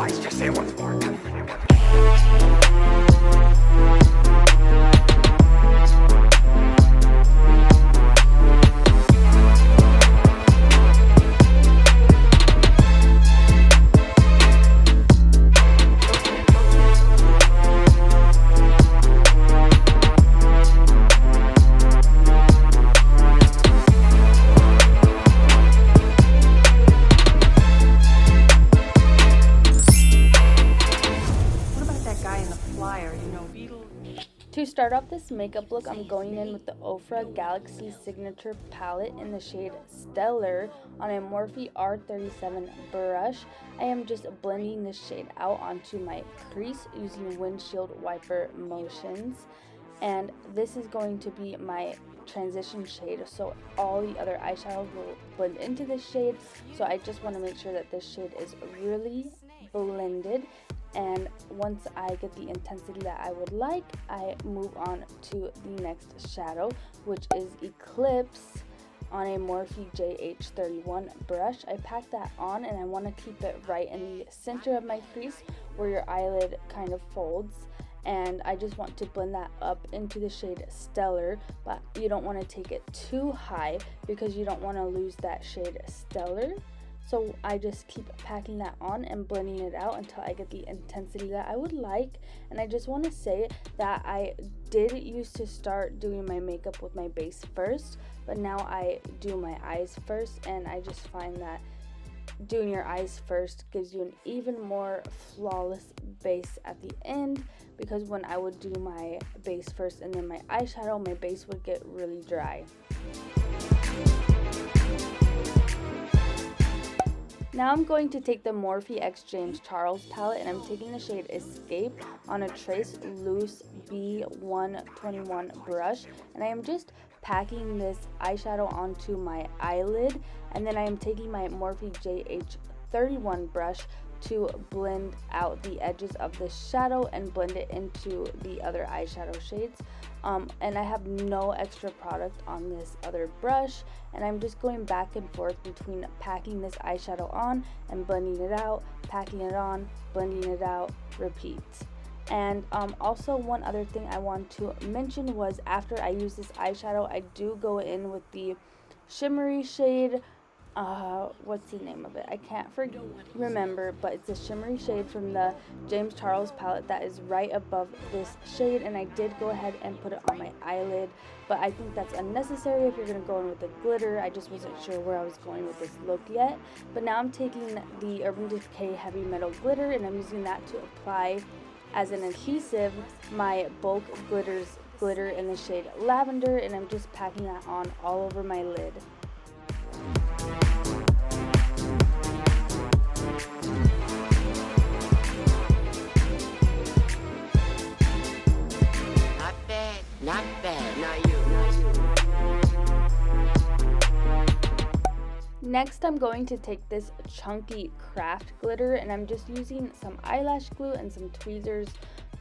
twice, just say it once more. To start off this makeup look, I'm going in with the Ofra Galaxy Signature Palette in the shade Stellar on a Morphe R37 brush. I am just blending this shade out onto my crease using windshield wiper motions. And this is going to be my transition shade, so all the other eyeshadows will blend into this shade. So I just want to make sure that this shade is really blended. And once I get the intensity that I would like, I move on to the next shadow, which is Eclipse on a Morphe JH31 brush. I pack that on and I want to keep it right in the center of my crease where your eyelid kind of folds. And I just want to blend that up into the shade Stellar, but you don't want to take it too high because you don't want to lose that shade Stellar. So I just keep packing that on and blending it out until I get the intensity that I would like. And I just want to say that I did used to start doing my makeup with my base first, but now I do my eyes first, and I just find that doing your eyes first gives you an even more flawless base at the end, because when I would do my base first and then my eyeshadow, my base would get really dry. Now I'm going to take the Morphe X James Charles palette, and I'm taking the shade Escape on a Trace Loose B121 brush, and I am just packing this eyeshadow onto my eyelid, and then I am taking my Morphe JH31 brush to blend out the edges of the shadow and blend it into the other eyeshadow shades. And I have no extra product on this other brush, and I'm just going back and forth between packing this eyeshadow on and blending it out, packing it on, blending it out, repeat. And also one other thing I want to mention was after I use this eyeshadow, I do go in with the shimmery shade, what's the name of it? I can't remember, but it's a shimmery shade from the James Charles palette that is right above this shade, and I did go ahead and put it on my eyelid, but I think that's unnecessary if you're going to go in with the glitter. I just wasn't sure where I was going with this look yet. But now I'm taking the Urban Decay Heavy Metal Glitter, and I'm using that to apply as an adhesive my bulk glitter in the shade Lavender, and I'm just packing that on all over my lid. Not bad, not you. Next, I'm going to take this chunky craft glitter, and I'm just using some eyelash glue and some tweezers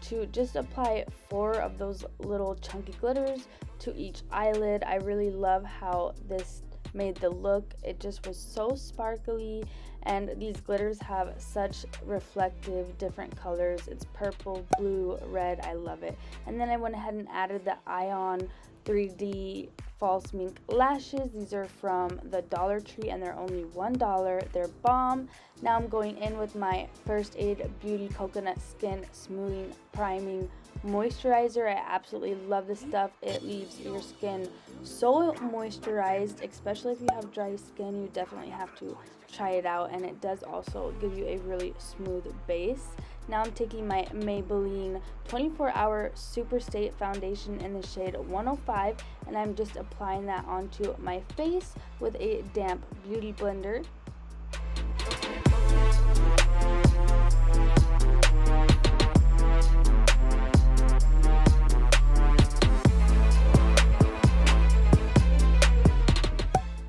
to just apply 4 of those little chunky glitters to each eyelid. I really love how this made the look. It just was so sparkly, and these glitters have such reflective different colors. It's purple, blue, red. I love it. And then I went ahead and added the Ion 3D Faux Mink Lashes. These are from the Dollar Tree, and they're only $1. They're bomb. Now I'm going in with my First Aid Beauty Coconut Skin Smoothing Priming Moisturizer. I absolutely love this stuff. It leaves your skin so moisturized, especially if you have dry skin. You definitely have to try it out, and it does also give you a really smooth base. Now I'm taking my Maybelline 24-Hour Super Stay Foundation in the shade 105, and I'm just applying that onto my face with a damp beauty blender.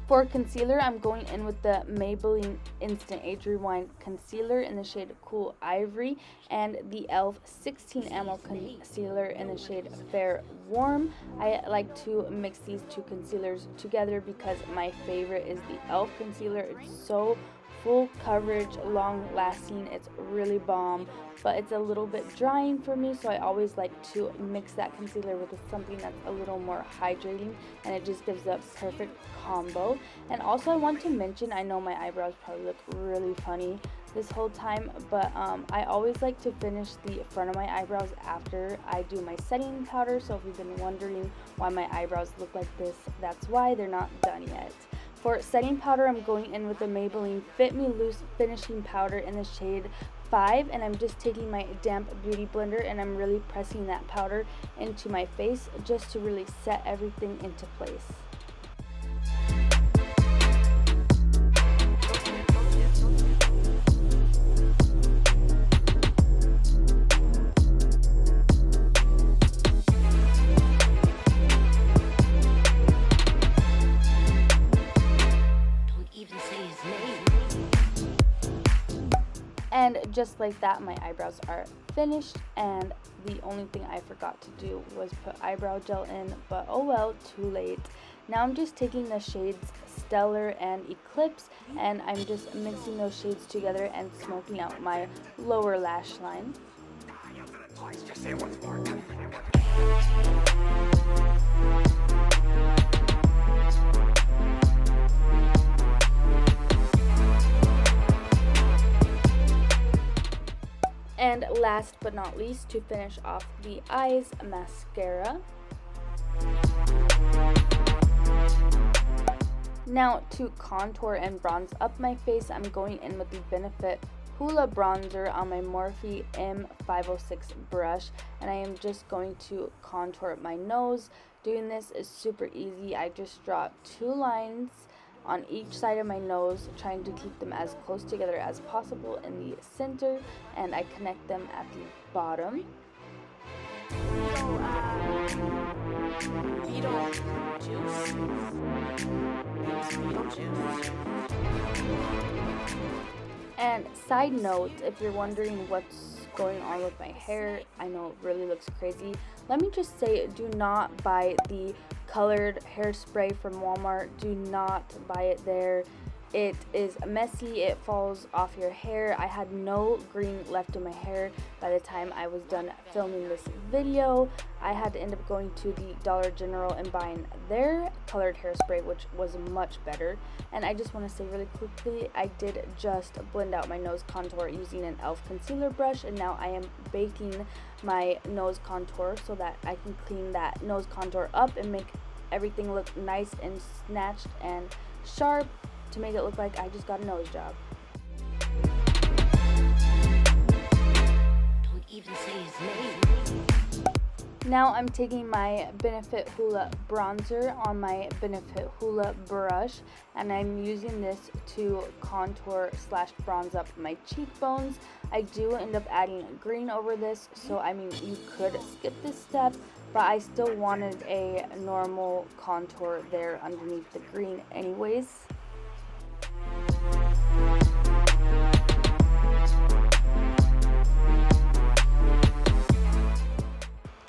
For concealer, I'm going in with the Maybelline Instant Age Rewind Concealer in the shade Cool Ivory, and the e.l.f. 16 Ammo Concealer in the shade Fair Warm. I like to mix these two concealers together because my favorite is the e.l.f. concealer. It's so full coverage, long lasting. It's really bomb, but it's a little bit drying for me, so I always like to mix that concealer with something that's a little more hydrating, and it just gives a perfect combo. And also I want to mention, I know my eyebrows probably look really funny this whole time, but I always like to finish the front of my eyebrows after I do my setting powder. So if you've been wondering why my eyebrows look like this, that's why. They're not done yet. For setting powder, I'm going in with the Maybelline Fit Me Loose finishing powder in the shade 5, and I'm just taking my damp beauty blender and I'm really pressing that powder into my face just to really set everything into place. And just like that, my eyebrows are finished, and the only thing I forgot to do was put eyebrow gel in, but oh well, too late. Now I'm just taking the shades Stellar and Eclipse, and I'm just mixing those shades together and smoking out my lower lash line. And last but not least, to finish off the eyes, mascara. Now to contour and bronze up my face, I'm going in with the Benefit Hoola bronzer on my Morphe M506 brush, and I am just going to contour my nose. Doing this is super easy. I just draw 2 lines on each side of my nose, trying to keep them as close together as possible in the center, and I connect them at the bottom. And side note, if you're wondering what's going on with my hair, I know it really looks crazy. Let me just say, do not buy the colored hairspray from Walmart. Do not buy it there. It is messy. It falls off your hair. I had no green left in my hair by the time I was done filming this video. I had to end up going to the Dollar General and buying their colored hairspray, which was much better. And I just want to say really quickly, I did just blend out my nose contour using an e.l.f. concealer brush, and now I am baking my nose contour so that I can clean that nose contour up and make everything look nice and snatched and sharp, to make it look like I just got a nose job. Don't even say his name. Now I'm taking my Benefit Hoola bronzer on my Benefit Hoola brush, and I'm using this to contour / bronze up my cheekbones. I do end up adding green over this, so I mean, you could skip this step, but I still wanted a normal contour there underneath the green anyways.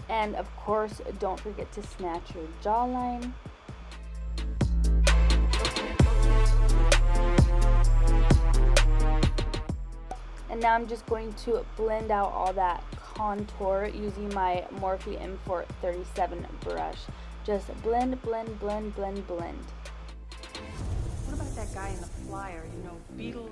And of course, don't forget to snatch your jawline. And now I'm just going to blend out all that contour using my Morphe M437 brush. Just blend, blend, blend, blend, blend. What about that guy in the flyer, you know, Beetle?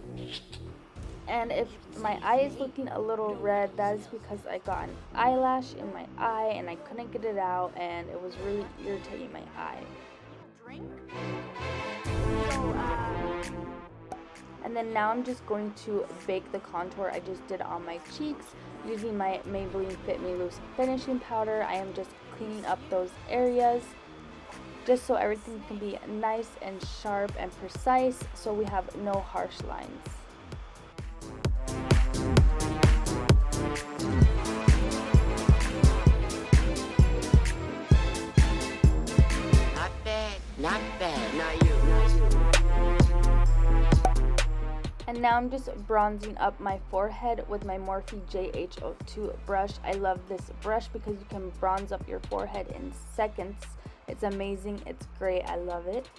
And if my eye is looking a little red, that is because I got an eyelash in my eye and I couldn't get it out, and it was really irritating my eye. Drink? And then now I'm just going to bake the contour I just did on my cheeks using my Maybelline Fit Me Loose finishing powder. I am just cleaning up those areas just so everything can be nice and sharp and precise, so we have no harsh lines. Not bad, not you. And now I'm just bronzing up my forehead with my Morphe JH02 brush. I love this brush because you can bronze up your forehead in seconds. It's amazing, it's great, I love it.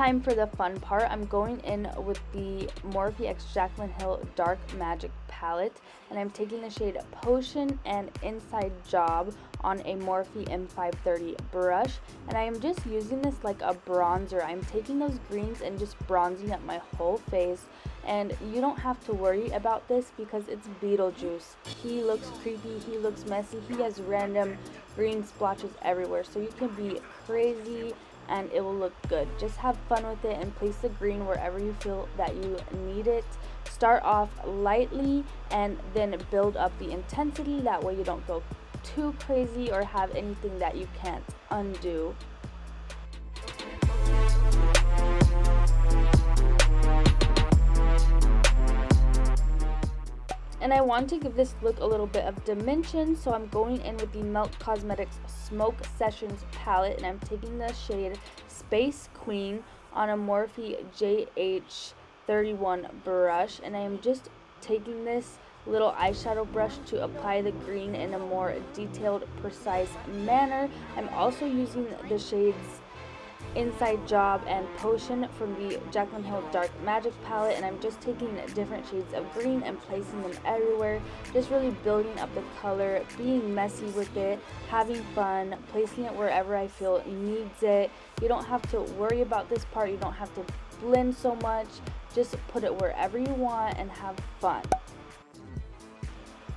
time for the fun part. I'm going in with the Morphe x Jaclyn Hill Dark Magic palette, and I'm taking the shade Potion and Inside Job on a Morphe M530 brush, and I am just using this like a bronzer. I'm taking those greens and just bronzing up my whole face, and you don't have to worry about this because it's Beetlejuice. He looks creepy, he looks messy, he has random green splotches everywhere, so you can be crazy and it will look good. Just have fun with it and place the green wherever you feel that you need it. Start off lightly and then build up the intensity. That way you don't go too crazy or have anything that you can't undo. And I want to give this look a little bit of dimension, so I'm going in with the Melt Cosmetics Smoke Sessions palette, and I'm taking the shade Space Queen on a Morphe JH31 brush, and I am just taking this little eyeshadow brush to apply the green in a more detailed, precise manner. I'm also using the shades Inside Job and Potion from the Jaclyn Hill Dark Magic palette, and I'm just taking different shades of green and placing them everywhere, just really building up the color, being messy with it, having fun, placing it wherever I feel it needs it. You don't have to worry about this part, you don't have to blend so much, just put it wherever you want and have fun.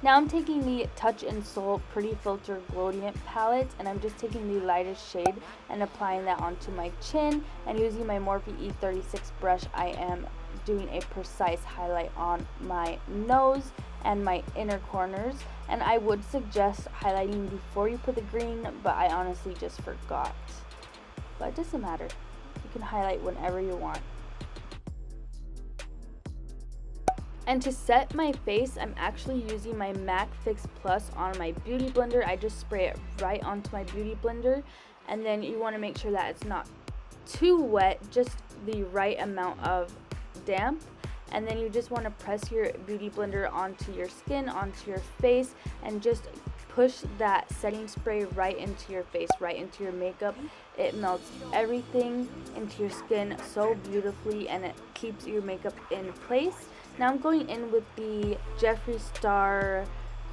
Now I'm taking the Touch in Soul Pretty Filter Glowdient palette, and I'm just taking the lightest shade and applying that onto my chin, and using my Morphe E36 brush I am doing a precise highlight on my nose and my inner corners. And I would suggest highlighting before you put the green, but I honestly just forgot. But it doesn't matter, you can highlight whenever you want. And to set my face, I'm actually using my MAC Fix Plus on my beauty blender. I just spray it right onto my beauty blender, and then you want to make sure that it's not too wet, just the right amount of damp. And then you just want to press your beauty blender onto your skin, onto your face, and just push that setting spray right into your face, right into your makeup. It melts everything into your skin so beautifully, and it keeps your makeup in place. Now I'm going in with the Jeffree Star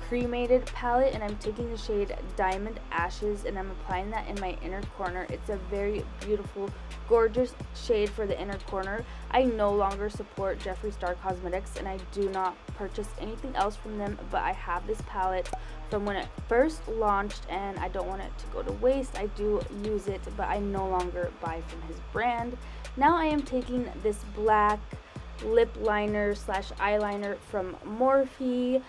Cremated palette, and I'm taking the shade Diamond Ashes, and I'm applying that in my inner corner. It's a very beautiful, gorgeous shade for the inner corner. I no longer support Jeffree Star Cosmetics, and I do not purchase anything else from them, but I have this palette from when it first launched, and I don't want it to go to waste. I do use it, but I no longer buy from his brand. Now I am taking this black lip liner slash eyeliner from Morphe.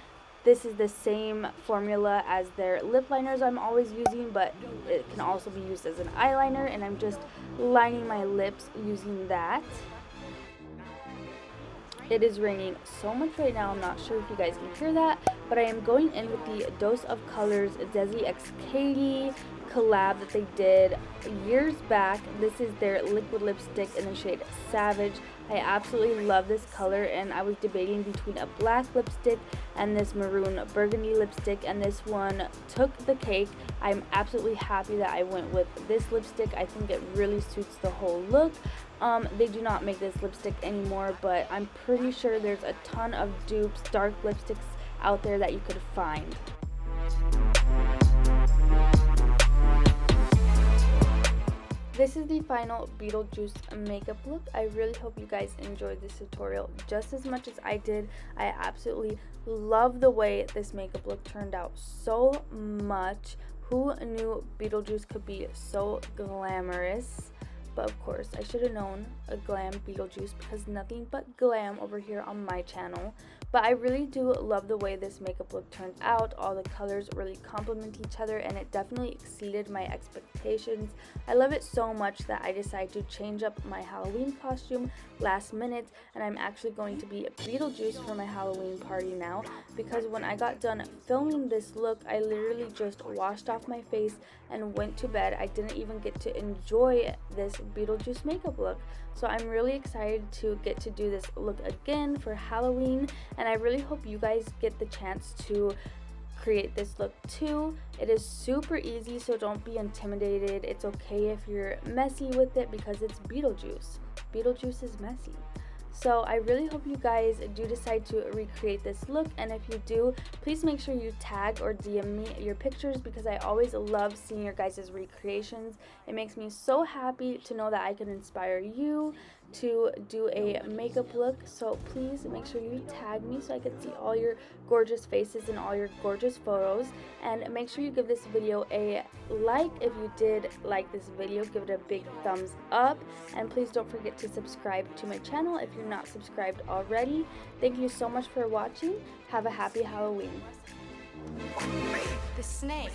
This is the same formula as their lip liners I'm always using, but it can also be used as an eyeliner, and I'm just lining my lips using that. It is raining so much right now, I'm not sure if you guys can hear that, but I am going in with the Dose of Colors Desi x Katy collab that they did years back. This is their liquid lipstick in the shade Savage. I absolutely love this color, and I was debating between a black lipstick and this maroon burgundy lipstick, and this one took the cake. I'm absolutely happy that I went with this lipstick. I think it really suits the whole look. They do not make this lipstick anymore, but I'm pretty sure there's a ton of dupes, dark lipsticks out there that you could find. This is the final Beetlejuice makeup look. I really hope you guys enjoyed this tutorial just as much as I did. I absolutely love the way this makeup look turned out so much. Who knew Beetlejuice could be so glamorous? But of course, I should have known a glam Beetlejuice, because nothing but glam over here on my channel. But I really do love the way this makeup look turned out. All the colors really complement each other, and it definitely exceeded my expectations. I love it so much that I decided to change up my Halloween costume last minute, and I'm actually going to be Beetlejuice for my Halloween party now, because when I got done filming this look, I literally just washed off my face and went to bed. I didn't even get to enjoy this Beetlejuice makeup look. So I'm really excited to get to do this look again for Halloween, and I really hope you guys get the chance to create this look too. It is super easy, so don't be intimidated. It's okay if you're messy with it, because it's Beetlejuice. Beetlejuice is messy. So I really hope you guys do decide to recreate this look, and if you do, please make sure you tag or DM me your pictures, because I always love seeing your guys' recreations. It makes me so happy to know that I can inspire you to do a makeup look. So please make sure you tag me so I can see all your gorgeous faces and all your gorgeous photos, and make sure you give this video a like if you did like this video. Give it a big thumbs up, and please don't forget to subscribe to my channel if you're not subscribed already. Thank you so much for watching. Have a happy Halloween. The snake.